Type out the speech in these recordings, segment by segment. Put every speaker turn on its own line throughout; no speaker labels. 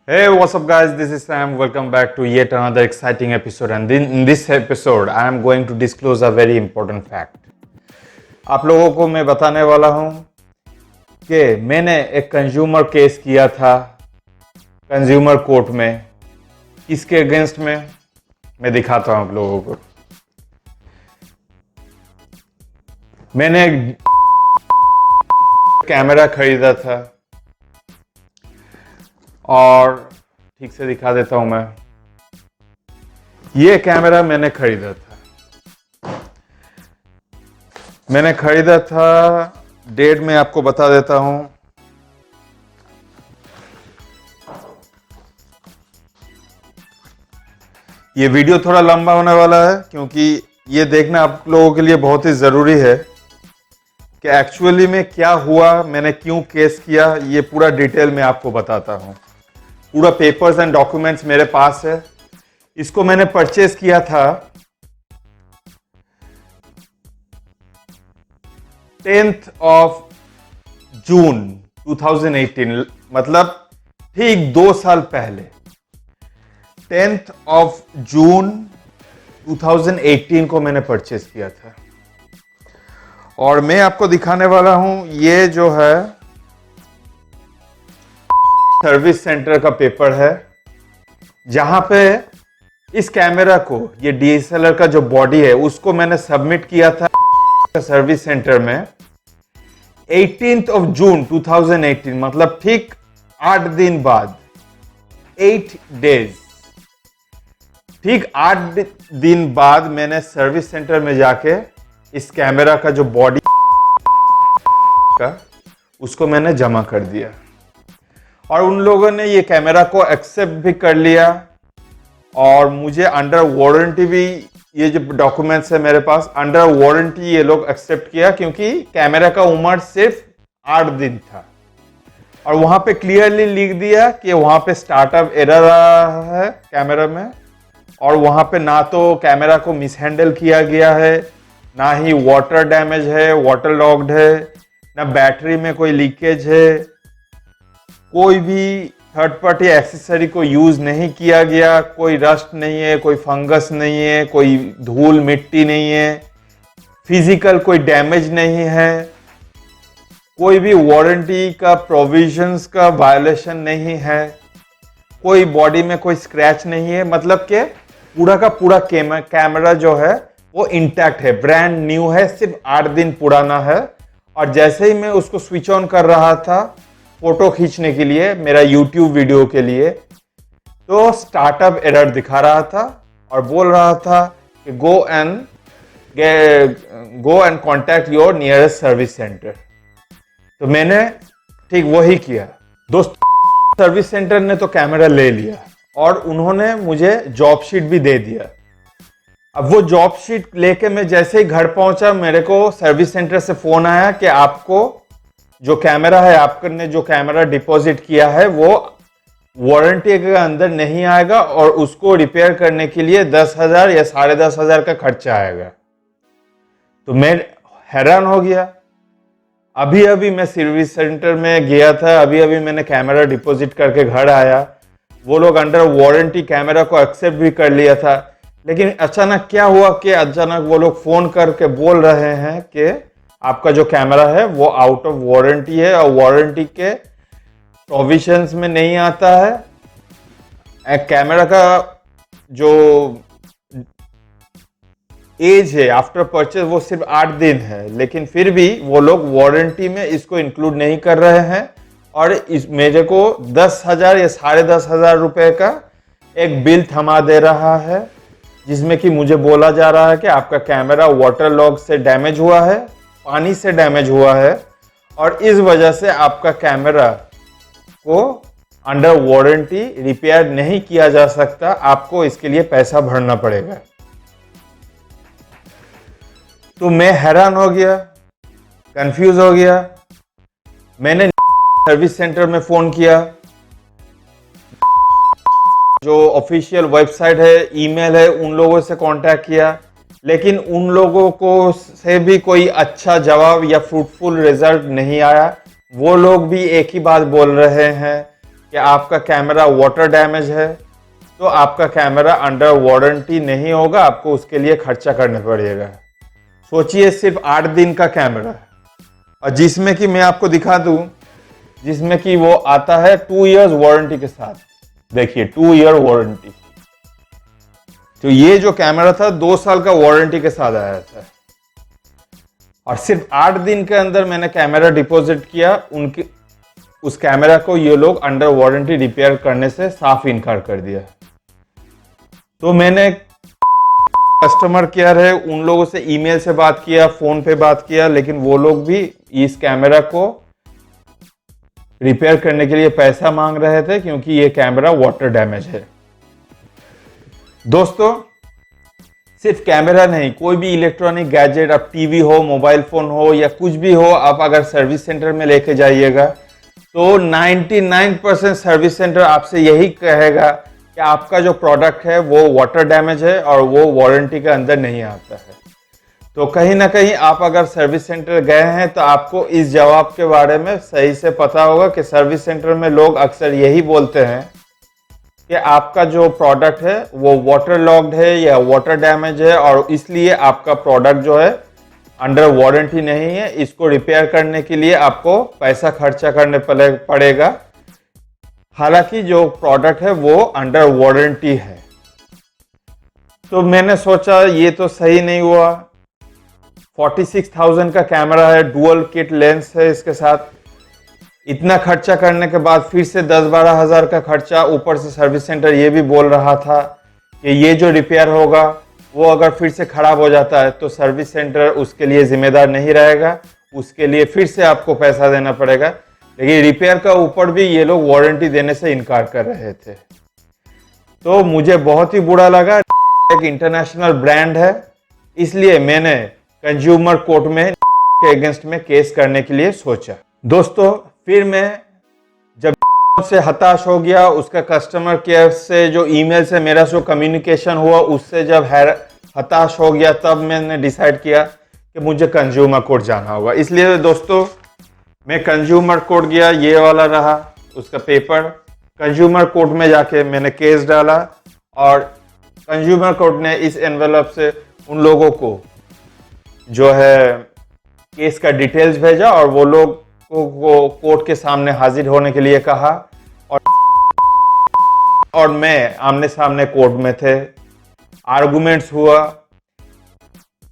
Hey, what's up, guys? This is Sam. Welcome back to yet another exciting episode. And in this episode, I am going to disclose a very important fact. आप लोगों को मैं बताने वाला हूं कि मैंने एक कंज्यूमर केस किया था कंज्यूमर कोर्ट में। किसके अगेंस्ट में मैं दिखाता हूं आप लोगों को। मैंने एक कैमरा खरीदा था और ठीक से दिखा देता हूं मैं। ये कैमरा मैंने खरीदा था। डेट में आपको बता देता हूं। ये वीडियो थोड़ा लंबा होने वाला है क्योंकि ये देखना आप लोगों के लिए बहुत ही जरूरी है कि एक्चुअली में क्या हुआ, मैंने क्यों केस किया। ये पूरा डिटेल में आपको बताता हूं। पूरा पेपर्स एंड डॉक्यूमेंट्स मेरे पास है। इसको मैंने परचेज किया था 10th of जून 2018, मतलब ठीक 2 साल पहले 10th of जून 2018 को मैंने परचेज किया था। और मैं आपको दिखाने वाला हूं, ये जो है सर्विस सेंटर का पेपर है जहां पे इस कैमरा को, ये डीएसएलआर का जो बॉडी है उसको मैंने सबमिट किया था सर्विस सेंटर में 18th of जून 2018, मतलब ठीक 8 दिन बाद, 8 डेज, ठीक 8 दिन बाद मैंने सर्विस सेंटर में जाके इस कैमरा का जो बॉडी का उसको मैंने जमा कर दिया। और उन लोगों ने ये कैमरा को एक्सेप्ट भी कर लिया और मुझे अंडर वारंटी भी, ये जो डॉक्यूमेंट्स है मेरे पास, अंडर वारंटी ये लोग एक्सेप्ट किया क्योंकि कैमरा का उम्र सिर्फ 8 दिन था। और वहां पे क्लियरली लिख दिया कि वहां पे स्टार्टअप एरर रहा है कैमरा में, और वहां पे ना तो कैमरा को मिसहैंडल किया गया है, ना ही वाटर डैमेज है, वाटर लॉक्ड है, ना बैटरी में कोई लीकेज है, कोई भी थर्ड पार्टी एक्सेसरी को यूज नहीं किया गया, कोई रस्ट नहीं है, कोई फंगस नहीं है, कोई धूल मिट्टी नहीं है, फिजिकल कोई डैमेज नहीं है, कोई भी वारंटी का प्रोविजंस का वायलेशन नहीं है, कोई बॉडी में कोई स्क्रैच नहीं है। मतलब कि पूरा का पूरा कैमरा जो है वो इंटैक्ट है, ब्रांड न्यू है, सिर्फ 8 दिन पुराना है। और जैसे ही मैं उसको स्विच ऑन कर रहा था फोटो खींचने के लिए, मेरा YouTube वीडियो के लिए, तो स्टार्टअप एरर दिखा रहा था और बोल रहा था कि go and contact your nearest service centre. तो मैंने ठीक वही किया। दोस्त सर्विस सेंटर ने तो कैमरा ले लिया और उन्होंने मुझे जॉब शीट भी दे दिया। अब वो जॉब शीट लेके मैं जैसे ही घर पहुंचा, मेरे को सर्विस सेंटर से फोन आया कि आपको जो कैमरा है, आपने जो कैमरा डिपॉजिट किया है वो वारंटी के अंदर नहीं आएगा और उसको रिपेयर करने के लिए 10,000 या 10,500 का खर्चा आएगा। तो मैं हैरान हो गया। अभी अभी मैं सर्विस सेंटर में गया था, अभी अभी मैंने कैमरा डिपॉजिट करके घर आया। वो लोग अंडर वारंटी कैमरा को एक्सेप्ट भी कर लिया था, लेकिन अचानक क्या हुआ कि अचानक वो लोग फोन करके बोल रहे हैं कि आपका जो कैमरा है वो आउट ऑफ वारंटी है और वारंटी के प्रोविजंस में नहीं आता है। कैमरा का जो एज है आफ्टर परचेज वो सिर्फ 8 दिन है, लेकिन फिर भी वो लोग वारंटी में इसको इंक्लूड नहीं कर रहे हैं और इस मेरे को 10,000 या 10,500 रुपए का एक बिल थमा दे रहा है, जिसमें कि मुझे बोला जा रहा है कि आपका कैमरा वाटर लॉग से डैमेज हुआ है, पानी से डैमेज हुआ है और इस वजह से आपका कैमरा को अंडर वारंटी रिपेयर नहीं किया जा सकता, आपको इसके लिए पैसा भरना पड़ेगा। तो मैं हैरान हो गया, कंफ्यूज हो गया। मैंने सर्विस सेंटर में फोन किया, जो ऑफिशियल वेबसाइट है, ईमेल है, उन लोगों से कांटेक्ट किया, लेकिन उन लोगों को से भी कोई अच्छा जवाब या फ्रूटफुल रिजल्ट नहीं आया। वो लोग भी एक ही बात बोल रहे हैं कि आपका कैमरा वाटर डैमेज है तो आपका कैमरा अंडर वारंटी नहीं होगा, आपको उसके लिए खर्चा करना पड़ेगा। सोचिए सिर्फ 8 दिन का कैमरा है, और जिसमें कि मैं आपको दिखा दूं, जिसमें कि वो आता है 2 इयर्स वारंटी के साथ। देखिए 2 ईयर वारंटी। तो ये जो कैमरा था 2 साल का वारंटी के साथ आया था, और सिर्फ 8 दिन के अंदर मैंने कैमरा डिपॉजिट किया। उनके उस कैमरा को ये लोग अंडर वारंटी रिपेयर करने से साफ इनकार कर दिया। तो मैंने कस्टमर केयर है उन लोगों से ईमेल से बात किया, फोन पे बात किया, लेकिन वो लोग भी इस कैमरा को रिपेयर करने के लिए पैसा मांग रहे थे, क्योंकि ये कैमरा वाटर डैमेज है। दोस्तों, सिर्फ कैमरा नहीं, कोई भी इलेक्ट्रॉनिक गैजेट, अब टीवी हो, मोबाइल फोन हो या कुछ भी हो, आप अगर सर्विस सेंटर में लेके जाइएगा तो 99% सर्विस सेंटर आपसे यही कहेगा कि आपका जो प्रोडक्ट है वो वाटर डैमेज है और वो वारंटी के अंदर नहीं आता है। तो कहीं ना कहीं आप अगर सर्विस सेंटर गए हैं तो आपको इस जवाब के बारे में सही से पता होगा कि सर्विस सेंटर में लोग अक्सर यही बोलते हैं कि आपका जो प्रोडक्ट है वो वाटर लॉक्ड है या वाटर डैमेज है, और इसलिए आपका प्रोडक्ट जो है अंडर वारंटी नहीं है। इसको रिपेयर करने के लिए आपको पैसा खर्चा करने पड़ेगा, हालांकि जो प्रोडक्ट है वो अंडर वारंटी है। तो मैंने सोचा ये तो सही नहीं हुआ। 46,000 का कैमरा है, डुअल किट लेंस है इसके साथ, इतना खर्चा करने के बाद फिर से 10-12 हज़ार का खर्चा, ऊपर से सर्विस सेंटर ये भी बोल रहा था कि ये जो रिपेयर होगा वो अगर फिर से खराब हो जाता है तो सर्विस सेंटर उसके लिए जिम्मेदार नहीं रहेगा, उसके लिए फिर से आपको पैसा देना पड़ेगा। लेकिन रिपेयर का ऊपर भी ये लोग वारंटी देने से इनकार कर रहे थे। तो मुझे बहुत ही बुरा लगा। एक इंटरनेशनल ब्रांड है, इसलिए मैंने कंज्यूमर कोर्ट में के अगेंस्ट में केस करने के लिए सोचा। दोस्तों, फिर मैं जब से हताश हो गया, उसका कस्टमर केयर से जो ईमेल से मेरा जो कम्युनिकेशन हुआ उससे जब हताश हो गया, तब मैंने डिसाइड किया कि मुझे कंज्यूमर कोर्ट जाना होगा। इसलिए दोस्तों मैं कंज्यूमर कोर्ट गया, ये वाला रहा उसका पेपर। कंज्यूमर कोर्ट में जाके मैंने केस डाला, और कंज्यूमर कोर्ट ने इस एनवेलप से उन लोगों को जो है केस का डिटेल्स भेजा, और वो लोग को कोर्ट के सामने हाजिर होने के लिए कहा, और मैं आमने सामने कोर्ट में थे। आर्गुमेंट्स हुआ।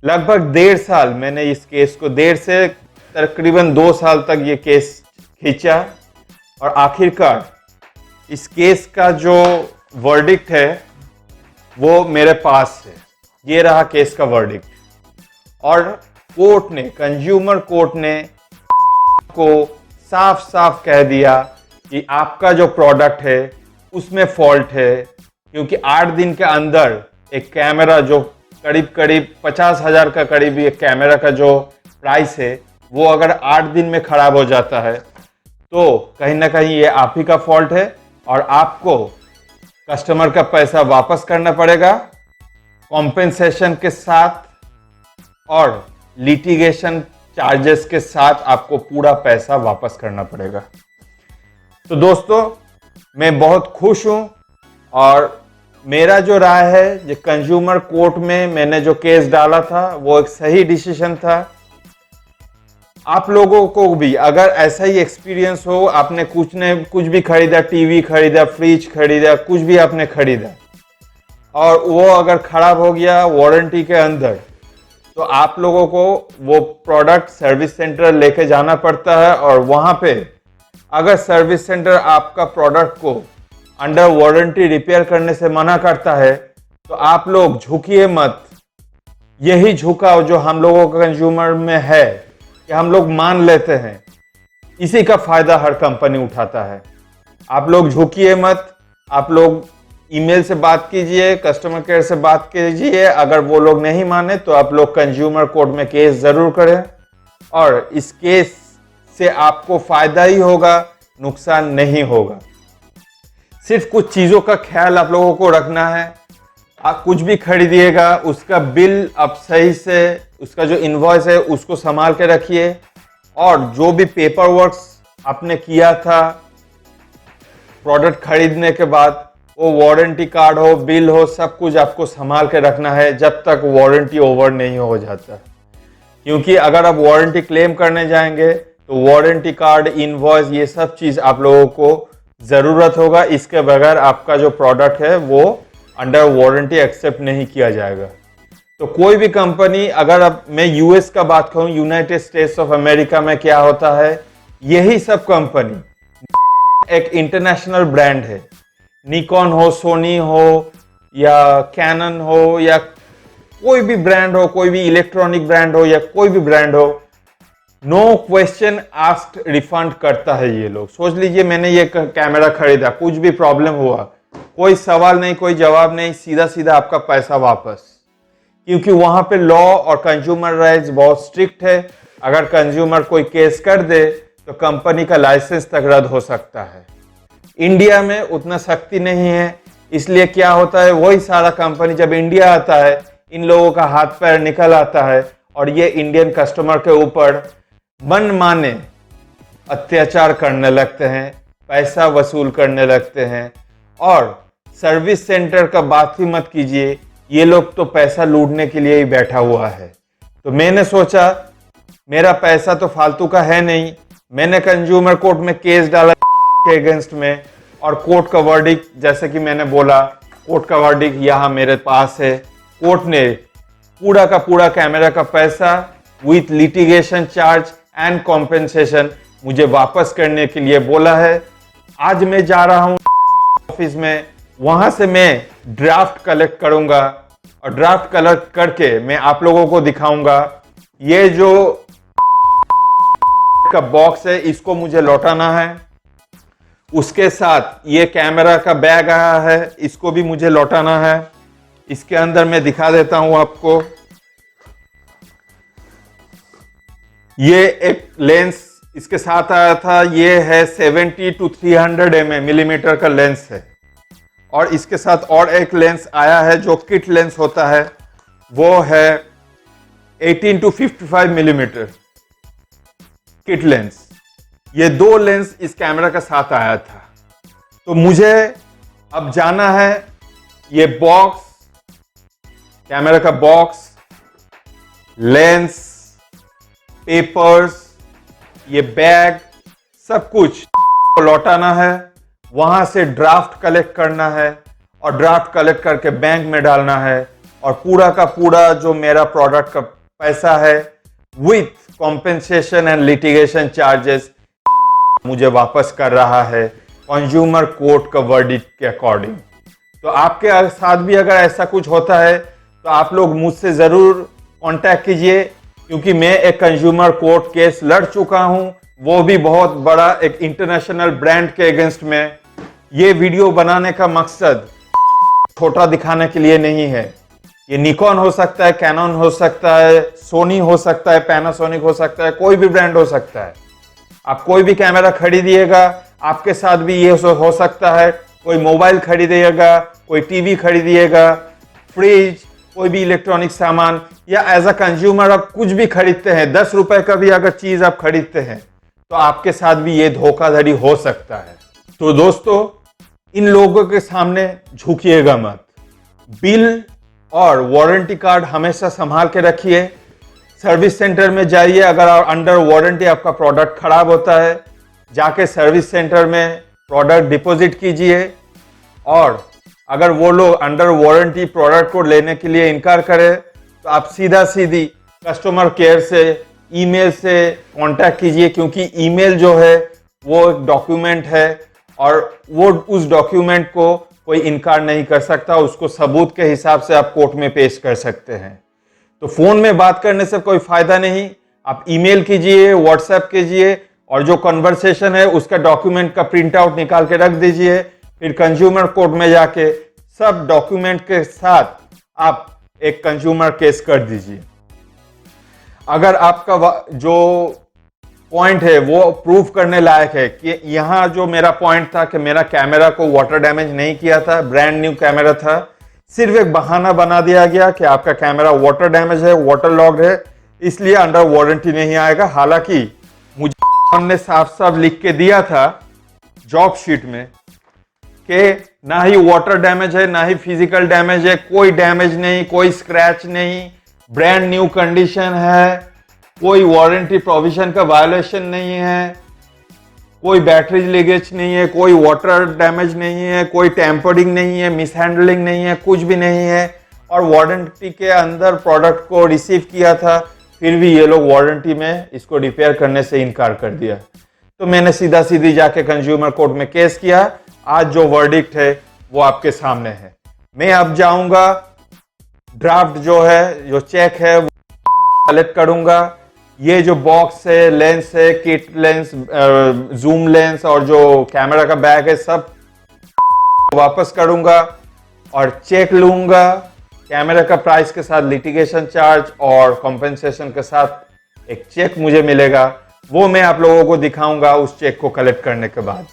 लगभग 1.5 साल मैंने इस केस को, 1.5 से तकरीबन 2 साल तक ये केस खींचा, और आखिरकार इस केस का जो वर्डिक्ट है वो मेरे पास है। ये रहा केस का वर्डिक्ट, और कोर्ट ने, कंज्यूमर कोर्ट ने को साफ साफ कह दिया कि आपका जो प्रोडक्ट है उसमें फॉल्ट है, क्योंकि 8 दिन के अंदर एक कैमरा जो करीब 50,000 का करीब एक कैमरा का जो प्राइस है वो अगर 8 दिन में खराब हो जाता है तो कहीं ना कहीं ये आप ही का फॉल्ट है, और आपको कस्टमर का पैसा वापस करना पड़ेगा कॉम्पेंसेशन के साथ, और लिटिगेशन चार्जेस के साथ आपको पूरा पैसा वापस करना पड़ेगा। तो दोस्तों, मैं बहुत खुश हूं, और मेरा जो राय है, जो कंज्यूमर कोर्ट में मैंने जो केस डाला था वो एक सही डिसीजन था। आप लोगों को भी अगर ऐसा ही एक्सपीरियंस हो, आपने कुछ भी खरीदा, टीवी खरीदा, फ्रिज खरीदा, कुछ भी आपने खरीदा, और वो अगर खराब हो गया वारंटी के अंदर, तो आप लोगों को वो प्रोडक्ट सर्विस सेंटर लेके जाना पड़ता है, और वहां पे अगर सर्विस सेंटर आपका प्रोडक्ट को अंडर वारंटी रिपेयर करने से मना करता है तो आप लोग झुकिए मत। यही झुकाव जो हम लोगों का कंज्यूमर में है कि हम लोग मान लेते हैं, इसी का फायदा हर कंपनी उठाता है। आप लोग झुकिए मत, आप लोग ईमेल से बात कीजिए, कस्टमर केयर से बात कीजिए। अगर वो लोग नहीं माने तो आप लोग कंज्यूमर कोर्ट में केस जरूर करें, और इस केस से आपको फायदा ही होगा, नुकसान नहीं होगा। सिर्फ कुछ चीजों का ख्याल आप लोगों को रखना है। आप कुछ भी खरीदिएगा उसका बिल आप सही से, उसका जो इनवॉइस है उसको संभाल के रखिए, और जो भी पेपर वर्क आपने किया था प्रोडक्ट खरीदने के बाद वो वारंटी कार्ड हो, बिल हो, सब कुछ आपको संभाल के रखना है जब तक वारंटी ओवर नहीं हो जाता। क्योंकि अगर आप वारंटी क्लेम करने जाएंगे तो वारंटी कार्ड, इनवॉइस, ये सब चीज आप लोगों को जरूरत होगा। इसके बगैर आपका जो प्रोडक्ट है वो अंडर वारंटी एक्सेप्ट नहीं किया जाएगा। तो कोई भी कंपनी, अगर अब मैं यूएस का बात करूं, यूनाइटेड स्टेट्स ऑफ अमेरिका में क्या होता है, यही सब कंपनी एक इंटरनेशनल ब्रांड है। निकॉन हो, सोनी हो या कैनन हो या कोई भी ब्रांड हो, कोई भी इलेक्ट्रॉनिक ब्रांड हो या कोई भी ब्रांड हो, नो क्वेश्चन आस्क्ड रिफंड करता है ये लोग। सोच लीजिए मैंने ये कैमरा खरीदा, कुछ भी प्रॉब्लम हुआ, कोई सवाल नहीं, कोई जवाब नहीं, सीधा सीधा आपका पैसा वापस। क्योंकि वहां पे लॉ और कंज्यूमर राइट्स बहुत स्ट्रिक्ट है। अगर कंज्यूमर कोई केस कर दे तो कंपनी का लाइसेंस तक रद्द हो सकता है। इंडिया में उतना सख्ती नहीं है, इसलिए क्या होता है, वही सारा कंपनी जब इंडिया आता है, इन लोगों का हाथ पैर निकल आता है और ये इंडियन कस्टमर के ऊपर मनमाने अत्याचार करने लगते हैं, पैसा वसूल करने लगते हैं। और सर्विस सेंटर का बात ही मत कीजिए, ये लोग तो पैसा लूटने के लिए ही बैठा हुआ है। तो मैंने सोचा मेरा पैसा तो फालतू का है नहीं, मैंने कंज्यूमर कोर्ट में केस डाला के अगेंस्ट में, और कोर्ट का वर्डिक्ट, जैसे कि मैंने बोला, कोर्ट का वर्डिक्ट यहाँ मेरे पास है। कोर्ट ने पूरा का पूरा कैमरा का पैसा with litigation charge and compensation मुझे वापस करने के लिए बोला है। आज मैं जा रहा हूं ऑफिस में, वहां से मैं ड्राफ्ट कलेक्ट करूंगा और ड्राफ्ट कलेक्ट करके मैं आप लोगों को दिखाऊंगा। ये जो का बॉक्स है इसको मुझे लौटाना है, उसके साथ ये कैमरा का बैग आया है, इसको भी मुझे लौटाना है। इसके अंदर मैं दिखा देता हूं आपको, ये एक लेंस इसके साथ आया था, ये है 70 to 300 मिलीमीटर का लेंस है। और इसके साथ और एक लेंस आया है जो किट लेंस होता है, वो है 18 to 55 मिलीमीटर किट लेंस। ये दो लेंस इस कैमरा का साथ आया था। तो मुझे अब जाना है, ये बॉक्स, कैमरा का बॉक्स, लेंस, पेपर्स, ये बैग, सब कुछ लौटाना है। वहां से ड्राफ्ट कलेक्ट करना है और ड्राफ्ट कलेक्ट करके बैंक में डालना है। और पूरा का पूरा जो मेरा प्रोडक्ट का पैसा है with compensation and litigation charges मुझे वापस कर रहा है कंज्यूमर कोर्ट का वर्डिक्ट के अकॉर्डिंग। तो आपके साथ भी अगर ऐसा कुछ होता है तो आप लोग मुझसे जरूर कांटेक्ट कीजिए, क्योंकि मैं एक कंज्यूमर कोर्ट केस लड़ चुका हूं, वो भी बहुत बड़ा एक इंटरनेशनल ब्रांड के अगेंस्ट में। ये वीडियो बनाने का मकसद छोटा दिखाने के लिए नहीं है। ये निकॉन हो सकता है, कैनन हो सकता है, सोनी हो सकता है, पैनासोनिक हो सकता है, कोई भी ब्रांड हो सकता है। आप कोई भी कैमरा खरीदिएगा, आपके साथ भी ये हो सकता है। कोई मोबाइल खरीदिएगा, कोई टीवी खरीदिएगा, फ्रिज, कोई भी इलेक्ट्रॉनिक सामान, या एज अ कंज्यूमर आप कुछ भी खरीदते हैं, 10 रुपए का भी अगर चीज आप खरीदते हैं तो आपके साथ भी ये धोखाधड़ी हो सकता है। तो दोस्तों, इन लोगों के सामने झुकिएगा मत। बिल और वारंटी कार्ड हमेशा संभाल के रखिए। सर्विस सेंटर में जाइए, अगर अंडर वारंटी आपका प्रोडक्ट खराब होता है, जाके सर्विस सेंटर में प्रोडक्ट डिपॉजिट कीजिए। और अगर वो लोग अंडर वारंटी प्रोडक्ट को लेने के लिए इनकार करें तो आप सीधा सीधी कस्टमर केयर से, ईमेल से कांटेक्ट कीजिए, क्योंकि ईमेल जो है वो एक डॉक्यूमेंट है और वो उस डॉक्यूमेंट को कोई इनकार नहीं कर सकता, उसको सबूत के हिसाब से आप कोर्ट में पेश कर सकते हैं। तो फोन में बात करने से कोई फायदा नहीं, आप ईमेल कीजिए, व्हाट्सएप कीजिए और जो कन्वर्सेशन है उसका डॉक्यूमेंट का प्रिंट आउट निकाल के रख दीजिए। फिर कंज्यूमर कोर्ट में जाके सब डॉक्यूमेंट के साथ आप एक कंज्यूमर केस कर दीजिए। अगर आपका जो पॉइंट है वो प्रूव करने लायक है कि यहाँ जो मेरा पॉइंट था कि मेरा कैमरा को वाटर डैमेज नहीं किया था, ब्रांड न्यू कैमरा था, सिर्फ एक बहाना बना दिया गया कि आपका कैमरा वाटर डैमेज है, वाटर लॉक्ड है, इसलिए अंडर वारंटी नहीं आएगा। हालांकि मुझे हमने साफ साफ लिख के दिया था जॉब शीट में कि ना ही वाटर डैमेज है ना ही फिजिकल डैमेज है, कोई डैमेज नहीं, कोई स्क्रैच नहीं, ब्रांड न्यू कंडीशन है, कोई वारंटी प्रोविजन का वायलेशन नहीं है, कोई बैटरी लीकेज नहीं है, कोई वाटर डैमेज नहीं है, कोई टेम्परिंग नहीं है, मिसहैंडलिंग नहीं है, कुछ भी नहीं है। और वारंटी के अंदर प्रोडक्ट को रिसीव किया था, फिर भी ये लोग वारंटी में इसको रिपेयर करने से इनकार कर दिया। तो मैंने सीधा सीधी जाके कंज्यूमर कोर्ट में केस किया। आज जो वर्डिक्ट है वो आपके सामने है। मैं अब जाऊंगा, ड्राफ्ट जो है, जो चेक है वो कलेक्ट करूंगा। ये जो बॉक्स है, लेंस है, किट लेंस, जूम लेंस और जो कैमरा का बैग है, सब वापस करूंगा और चेक लूंगा। कैमरा का प्राइस के साथ लिटिगेशन चार्ज और कॉम्पेंसेशन के साथ एक चेक मुझे मिलेगा, वो मैं आप लोगों को दिखाऊंगा उस चेक को कलेक्ट करने के बाद।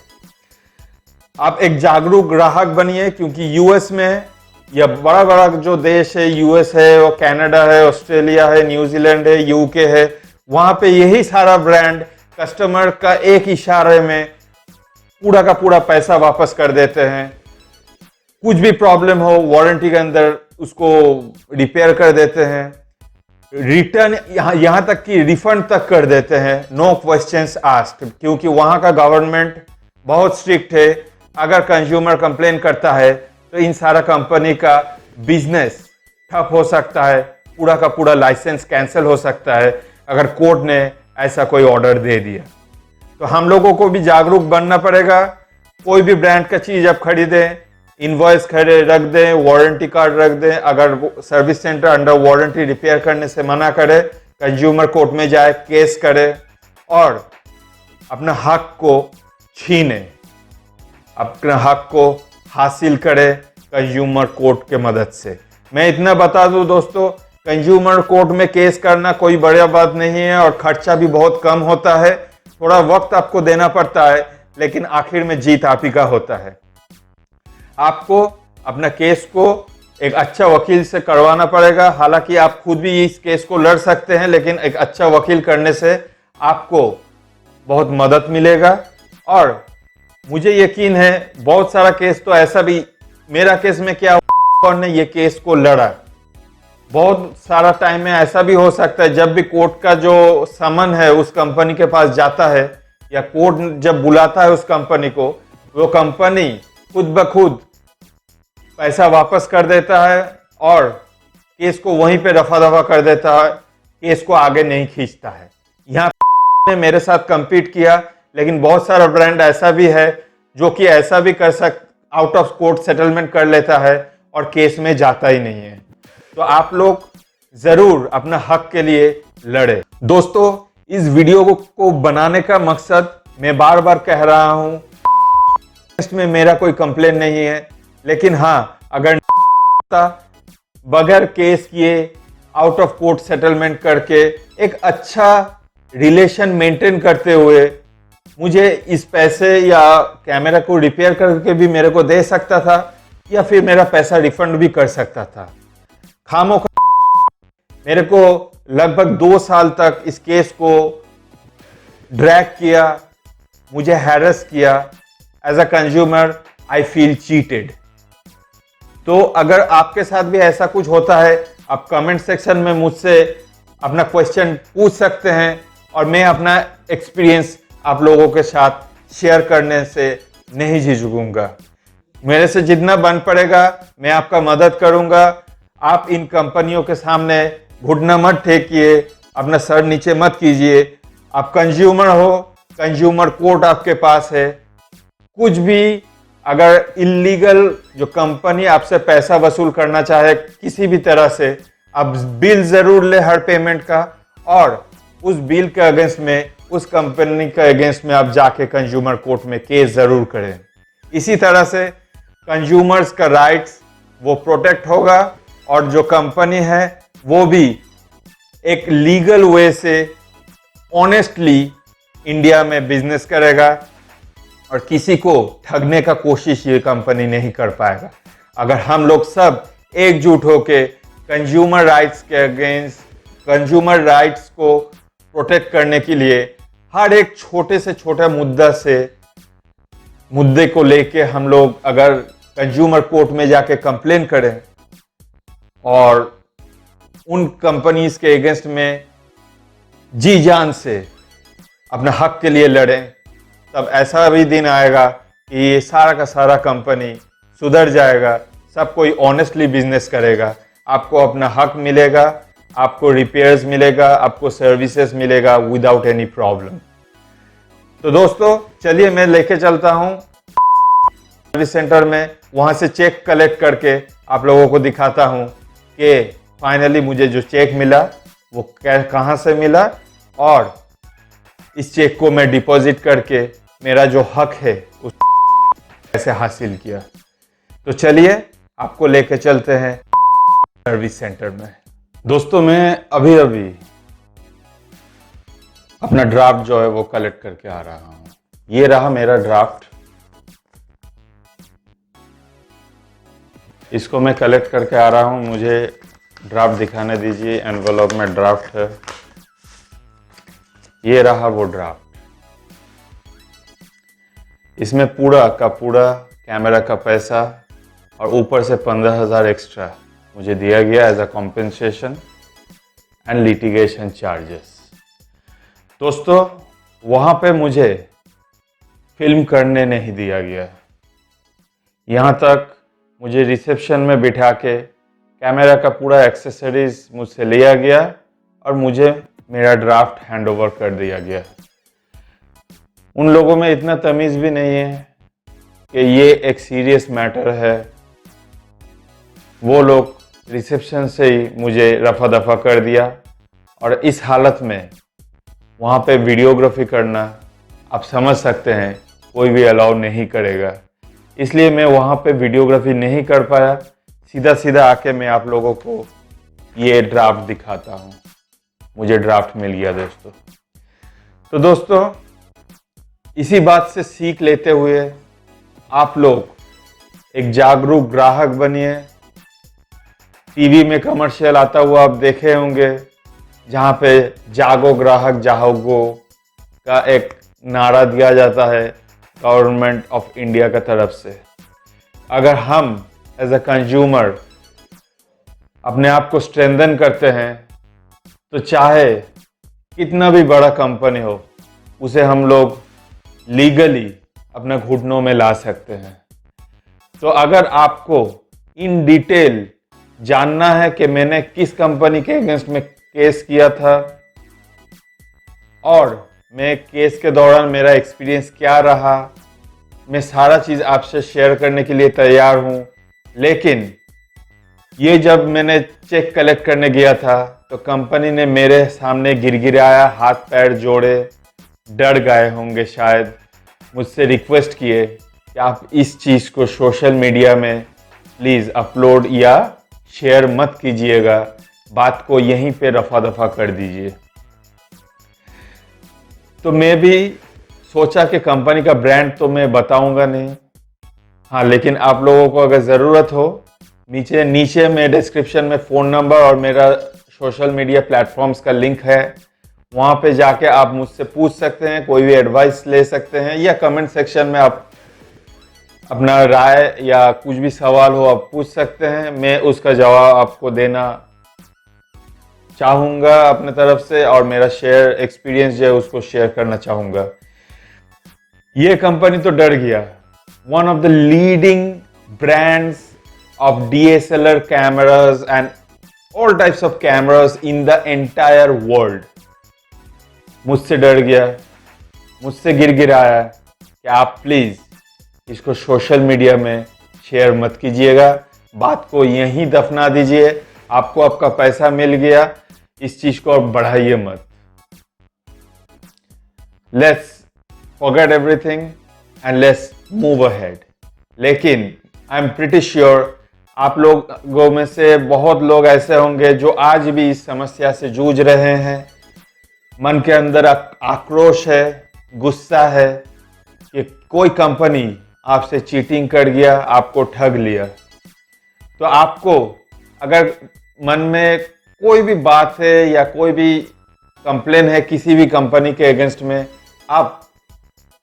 आप एक जागरूक ग्राहक बनिए, क्योंकि यूएस में या बड़ा बड़ा जो देश है, यूएस है और कनाडा है, ऑस्ट्रेलिया है, न्यूजीलैंड है, यूके है, वहां पे यही सारा ब्रांड कस्टमर का एक इशारे में पूरा का पूरा पैसा वापस कर देते हैं। कुछ भी प्रॉब्लम हो वारंटी के अंदर उसको रिपेयर कर देते हैं, रिटर्न यहां तक कि रिफंड तक कर देते हैं, नो क्वेश्चंस आस्क्ड, क्योंकि वहां का गवर्नमेंट बहुत स्ट्रिक्ट है। अगर कंज्यूमर कंप्लेन करता है तो इन सारा कंपनी का बिजनेस ठप हो सकता है, पूरा का पूरा लाइसेंस कैंसिल हो सकता है अगर कोर्ट ने ऐसा कोई ऑर्डर दे दिया। तो हम लोगों को भी जागरूक बनना पड़ेगा। कोई भी ब्रांड का चीज आप खरीदें, इनवॉइस खड़े रख दें, वारंटी कार्ड रख दें। अगर service centre under warranty repair करने से मना करे, कंज्यूमर कोर्ट में जाए, केस करे और अपना हक को छीने, अपना हक को हासिल करे कंज्यूमर कोर्ट के मदद से। मैं इतना बता दूं दोस्तों, कंज्यूमर कोर्ट में केस करना कोई बड़ी बात नहीं है और खर्चा भी बहुत कम होता है। थोड़ा वक्त आपको देना पड़ता है, लेकिन आखिर में जीत आप ही का होता है। आपको अपना केस को एक अच्छा वकील से करवाना पड़ेगा। हालांकि आप खुद भी इस केस को लड़ सकते हैं, लेकिन एक अच्छा वकील करने से आपको बहुत मदद मिलेगा। और मुझे यकीन है बहुत सारा केस तो ऐसा भी, मेरा केस में क्या हुआ, ने ये केस को लड़ा। बहुत सारा टाइम में ऐसा भी हो सकता है जब भी कोर्ट का जो समन है उस कंपनी के पास जाता है या कोर्ट जब बुलाता है उस कंपनी को, वो कंपनी खुद ब खुद पैसा वापस कर देता है और केस को वहीं पे रफा दफा कर देता है, केस को आगे नहीं खींचता है। यहाँ ने मेरे साथ compete किया, लेकिन बहुत सारा ब्रांड ऐसा भी है जो कि ऐसा भी आउट ऑफ कोर्ट सेटलमेंट कर लेता है और केस में जाता ही नहीं है। तो आप लोग जरूर अपना हक के लिए लड़े। दोस्तों, इस वीडियो को बनाने का मकसद मैं बार बार कह रहा हूं, इसमें मेरा कोई कंप्लेन नहीं है, लेकिन हाँ, अगर बगैर केस किए आउट ऑफ कोर्ट सेटलमेंट करके एक अच्छा रिलेशन मेंटेन करते हुए मुझे इस पैसे या कैमरा को रिपेयर करके भी मेरे को दे सकता था या फिर मेरा पैसा रिफंड भी कर सकता था। खामोखा मेरे को लगभग 2 साल तक इस केस को ड्रैग किया, मुझे हैरेस किया। As a consumer I feel cheated. तो अगर आपके साथ भी ऐसा कुछ होता है, आप कमेंट सेक्शन में मुझसे अपना क्वेश्चन पूछ सकते हैं और मैं अपना एक्सपीरियंस आप लोगों के साथ शेयर करने से नहीं झिझकूंगा। मेरे से जितना बन पड़ेगा मैं आपका मदद करूंगा। आप इन कंपनियों के सामने घुटना मत टेकिए, अपना सर नीचे मत कीजिए। आप कंज्यूमर हो, कंज्यूमर कोर्ट आपके पास है। कुछ भी अगर इलीगल जो कंपनी आपसे पैसा वसूल करना चाहे किसी भी तरह से, आप बिल जरूर ले हर पेमेंट का और उस बिल के अगेंस्ट में, उस कंपनी के अगेंस्ट में आप जाके कंज्यूमर कोर्ट में केस जरूर करें। इसी तरह से कंज्यूमर्स का राइट्स वो प्रोटेक्ट होगा और जो कंपनी है वो भी एक लीगल वे से ऑनेस्टली इंडिया में बिजनेस करेगा और किसी को ठगने का कोशिश ये कंपनी नहीं कर पाएगा। अगर हम लोग सब एकजुट होके कंज्यूमर राइट्स के अगेंस्ट, कंज्यूमर राइट्स को प्रोटेक्ट करने के लिए हर एक छोटे से छोटा मुद्दा से मुद्दे को लेके हम लोग अगर कंज्यूमर कोर्ट में जाके कंप्लेन करें और उन कंपनीज के अगेंस्ट में जी जान से अपने हक के लिए लड़ें, तब ऐसा भी दिन आएगा कि ये सारा का सारा कंपनी सुधर जाएगा, सब कोई ऑनेस्टली बिजनेस करेगा, आपको अपना हक मिलेगा, आपको रिपेयर्स मिलेगा, आपको सर्विसेज मिलेगा विदाउट एनी प्रॉब्लम। तो दोस्तों चलिए मैं लेके चलता हूं सर्विस सेंटर में, वहां से चेक कलेक्ट करके आप लोगों को दिखाता हूं कि फाइनली मुझे जो चेक मिला वो कहां से मिला और इस चेक को मैं डिपॉजिट करके मेरा जो हक है उस कैसे हासिल किया। तो चलिए आपको लेके चलते हैं सर्विस सेंटर में। दोस्तों मैं अभी अपना ड्राफ्ट जो है वो कलेक्ट करके आ रहा हूं। ये रहा मेरा ड्राफ्ट, इसको मैं कलेक्ट करके आ रहा हूं। मुझे ड्राफ्ट दिखाने दीजिए, एनवेलप में ड्राफ्ट है। ये रहा वो ड्राफ्ट, इसमें पूरा का पूरा कैमरा का पैसा और ऊपर से 15,000 एक्स्ट्रा मुझे दिया गया as a compensation and litigation charges. दोस्तों वहाँ पे मुझे फिल्म करने नहीं दिया गया, यहाँ तक मुझे रिसेप्शन में बिठा के कैमरा का पूरा एक्सेसरीज मुझसे लिया गया और मुझे मेरा ड्राफ्ट हैंड ओवर कर दिया गया। उन लोगों में इतना तमीज़ भी नहीं है कि ये एक सीरियस मैटर है। वो लोग रिसेप्शन से ही मुझे रफा दफा कर दिया और इस हालत में वहाँ पे वीडियोग्राफी करना आप समझ सकते हैं कोई भी अलाउ नहीं करेगा, इसलिए मैं वहाँ पे वीडियोग्राफी नहीं कर पाया। सीधा सीधा आके मैं आप लोगों को ये ड्राफ्ट दिखाता हूँ। मुझे ड्राफ्ट मिल गया दोस्तों। तो दोस्तों इसी बात से सीख लेते हुए आप लोग एक जागरूक ग्राहक बनिए। टीवी में कमर्शियल आता हुआ आप देखे होंगे जहाँ पे जागो ग्राहक जागो का एक नारा दिया जाता है गवर्नमेंट ऑफ इंडिया का तरफ से। अगर हम एज अ कंज्यूमर अपने आप को स्ट्रेंथन करते हैं तो चाहे कितना भी बड़ा कंपनी हो उसे हम लोग लीगली अपना घुटनों में ला सकते हैं। तो अगर आपको इन डिटेल जानना है कि मैंने किस कंपनी के अगेंस्ट में केस किया था और मैं केस के दौरान मेरा एक्सपीरियंस क्या रहा, मैं सारा चीज़ आपसे शेयर करने के लिए तैयार हूं। लेकिन ये जब मैंने चेक कलेक्ट करने गया था तो कंपनी ने मेरे सामने गिड़गिड़ाया, हाथ पैर जोड़े, डर गए होंगे शायद, मुझसे रिक्वेस्ट किए कि आप इस चीज़ को सोशल मीडिया में प्लीज़ अपलोड या शेयर मत कीजिएगा, बात को यहीं पे रफा दफा कर दीजिए। तो मैं भी सोचा कि कंपनी का ब्रांड तो मैं बताऊंगा नहीं, हाँ, लेकिन आप लोगों को अगर ज़रूरत हो नीचे में डिस्क्रिप्शन में फ़ोन नंबर और मेरा सोशल मीडिया प्लेटफॉर्म्स का लिंक है, वहाँ पे जाके आप मुझसे पूछ सकते हैं, कोई भी एडवाइस ले सकते हैं या कमेंट सेक्शन में आप अपना राय या कुछ भी सवाल हो आप पूछ सकते हैं। मैं उसका जवाब आपको देना चाहूँगा अपने तरफ से और मेरा एक्सपीरियंस जो है उसको शेयर करना चाहूँगा। ये कंपनी तो डर गया, one of the leading brands of DSLR cameras and all types of cameras in the entire world, मुझसे डर गया, मुझसे गिड़गिड़ाया कि आप प्लीज़ इसको सोशल मीडिया में शेयर मत कीजिएगा, बात को यहीं दफना दीजिए, आपको आपका पैसा मिल गया, इस चीज़ को आप बढ़ाइए मत। Let's forget everything and let's move ahead। लेकिन आई एम प्रिटी श्योर आप लोगों में से बहुत लोग ऐसे होंगे जो आज भी इस समस्या से जूझ रहे हैं। मन के अंदर आक्रोश है, गुस्सा है कि कोई कंपनी आपसे चीटिंग कर गया, आपको ठग लिया। तो आपको अगर मन में कोई भी बात है या कोई भी कंप्लेन है किसी भी कंपनी के अगेंस्ट में, आप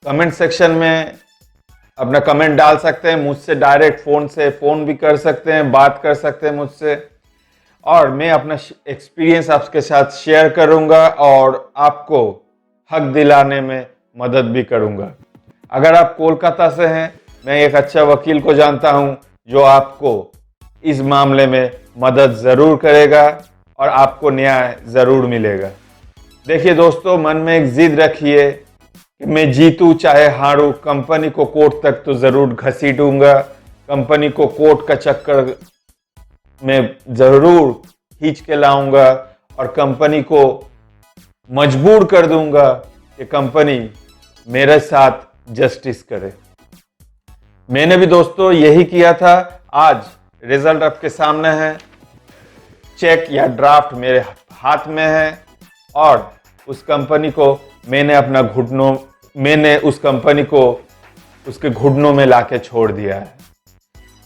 कमेंट सेक्शन में अपना कमेंट डाल सकते हैं मुझसे, डायरेक्ट फ़ोन से फ़ोन भी कर सकते हैं, बात कर सकते हैं मुझसे, और मैं अपना एक्सपीरियंस आपके साथ शेयर करूंगा और आपको हक दिलाने में मदद भी करूंगा। अगर आप कोलकाता से हैं, मैं एक अच्छा वकील को जानता हूं जो आपको इस मामले में मदद ज़रूर करेगा और आपको न्याय ज़रूर मिलेगा। देखिए दोस्तों, मन में एक जिद रखिए कि मैं जीतूं चाहे हारूं, कंपनी को कोर्ट तक तो ज़रूर घसीटूंगा, कंपनी को कोर्ट का चक्कर में ज़रूर खींच के लाऊंगा और कंपनी को मजबूर कर दूंगा कि कंपनी मेरे साथ जस्टिस करे। मैंने भी दोस्तों यही किया था। आज रिजल्ट आपके सामने है, चेक या ड्राफ्ट मेरे हाथ में है और उस कंपनी को मैंने उस कंपनी को उसके घुटनों में लाके छोड़ दिया है।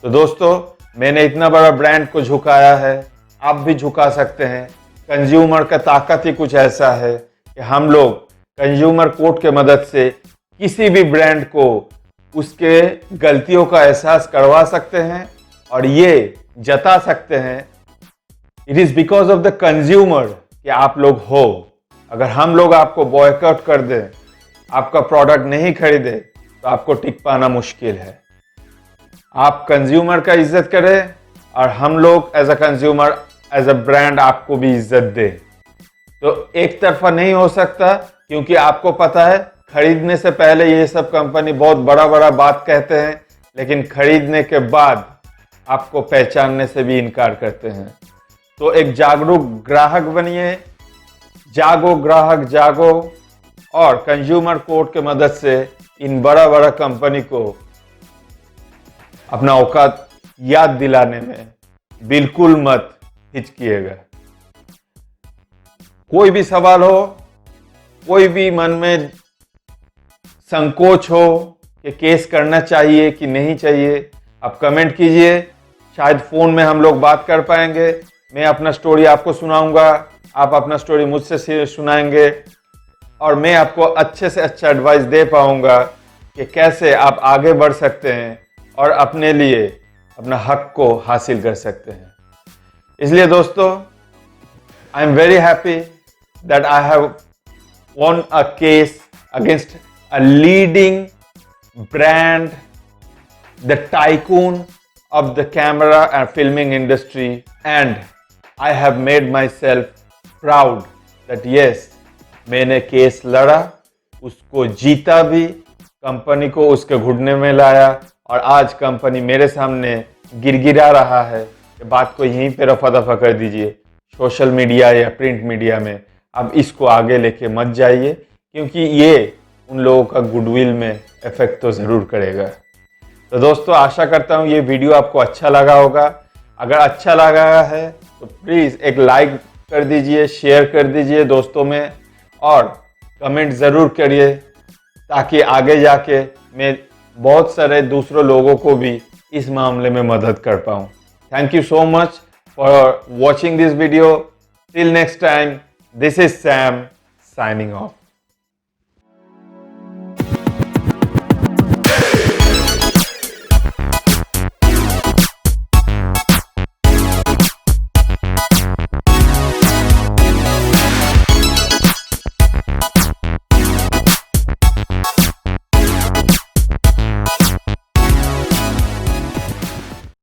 तो दोस्तों, मैंने इतना बड़ा ब्रांड को झुकाया है, आप भी झुका सकते हैं। कंज्यूमर का ताकत ही कुछ ऐसा है कि हम लोग कंज्यूमर कोर्ट के मदद से किसी भी ब्रांड को उसके गलतियों का एहसास करवा सकते हैं और ये जता सकते हैं it is because of the consumer कि आप लोग हो। अगर हम लोग आपको बॉयकॉट कर दें, आपका प्रोडक्ट नहीं खरीदे, तो आपको टिक पाना मुश्किल है। आप कंज्यूमर का इज्जत करें और हम लोग as a consumer, as a brand आपको भी इज्जत दे। तो एक तरफा नहीं हो सकता, क्योंकि आपको पता है खरीदने से पहले ये सब कंपनी बहुत बड़ा बड़ा बात कहते हैं, लेकिन खरीदने के बाद आपको पहचानने से भी इनकार करते हैं। तो एक जागरूक ग्राहक बनिए, जागो ग्राहक जागो, और कंज्यूमर कोर्ट के मदद से इन बड़ा बड़ा कंपनी को अपना औकात याद दिलाने में बिल्कुल मत हिचकिएगा। कोई भी सवाल हो, कोई भी मन में संकोच हो कि केस करना चाहिए कि नहीं चाहिए, आप कमेंट कीजिए। शायद फ़ोन में हम लोग बात कर पाएंगे, मैं अपना स्टोरी आपको सुनाऊंगा, आप अपना स्टोरी मुझसे सुनाएंगे और मैं आपको अच्छे से अच्छा एडवाइस दे पाऊंगा कि कैसे आप आगे बढ़ सकते हैं और अपने लिए अपना हक को हासिल कर सकते हैं। इसलिए दोस्तों, I am very happy that I have won a case against a leading brand, the tycoon of the camera and filming industry, and I have made myself proud that yes, मैंने केस लड़ा, उसको जीता भी, company को उसके घुटने में लाया और आज कंपनी मेरे सामने गिड़गिड़ा रहा है कि बात को यहीं पे रफा दफा कर दीजिए, सोशल मीडिया या प्रिंट मीडिया में अब इसको आगे लेके मत जाइए, क्योंकि ये उन लोगों का गुडविल में इफेक्ट तो ज़रूर करेगा। तो दोस्तों, आशा करता हूँ ये वीडियो आपको अच्छा लगा होगा। अगर अच्छा लगा है तो प्लीज़ एक लाइक कर दीजिए, शेयर कर दीजिए दोस्तों में, और कमेंट ज़रूर करिए ताकि आगे जाके मैं बहुत सारे दूसरों लोगों को भी इस मामले में मदद कर पाऊँ। Thank you so much for watching this video. Till next time, this is Sam signing off.